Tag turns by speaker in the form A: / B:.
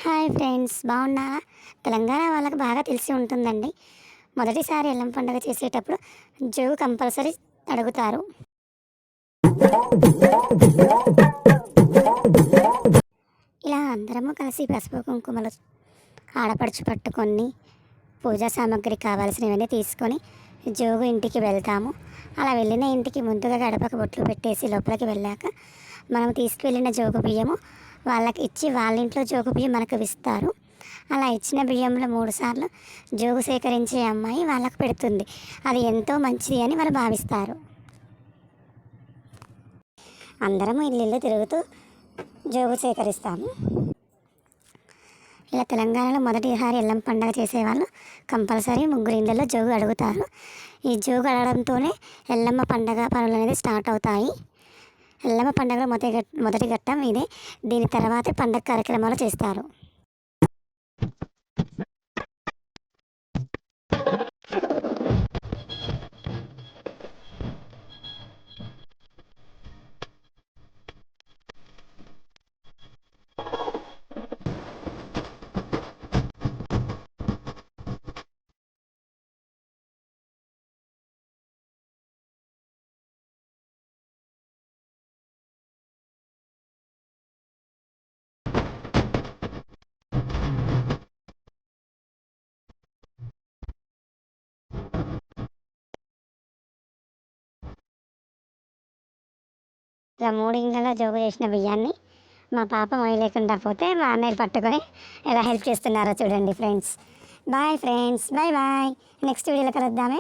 A: Hi friends, బాగున్నారా? తెలంగాణ వాళ్ళకి బాగా తెలిసి ఉంటుందండి. మొదటిసారి ఎల్లం పండుగ చేసేటప్పుడు జోగు కంపల్సరీ అడుగుతారు. ఇలా అందరము కలిసి పసుపు కుంకుమలు ఆడపడుచు పట్టుకొని పూజా సామాగ్రి కావాల్సినవన్నీ తీసుకొని జోగు ఇంటికి వెళ్తాము. అలా వెళ్ళిన ఇంటికి ముందుగా గడపకు బొట్లు పెట్టేసి లోపలికి వెళ్ళాక మనం తీసుకువెళ్ళిన జోగు బియ్యము వాళ్ళకి ఇచ్చి వాళ్ళ ఇంట్లో జోగు బియ్యం మనకు ఇస్తారు. అలా ఇచ్చిన బియ్యంలో 3 సార్లు జోగు సేకరించే అమ్మాయి వాళ్ళకు పెడుతుంది. అది ఎంతో మంచిది అని వాళ్ళు భావిస్తారు. అందరము ఇల్లు తిరుగుతూ జోగు సేకరిస్తాము. ఇలా తెలంగాణలో మొదటిసారి ఎల్లం పండుగ చేసేవాళ్ళు కంపల్సరీ ముగ్గురు ఇళ్ళల్లో జోగు అడుగుతారు. ఈ జోగు అడగడంతోనే ఎల్లమ్మ పండగ పనులు అనేది స్టార్ట్ అవుతాయి. ఎల్లమ్మ పండుగలో మొదటి ఘట్టం ఇదే. దీని తర్వాతే పండగ కార్యక్రమాలు చేస్తారు. ఇలా 3 ఇళ్ళలో జోగు చేసిన బియ్యాన్ని మా పాప మొయ్యలేకుండా పోతే మా అన్నయ్యలు పట్టుకొని ఎలా హెల్ప్ చేస్తున్నారో చూడండి friends. Bye friends, bye bye. Next వీడియోలో కలుద్దామే.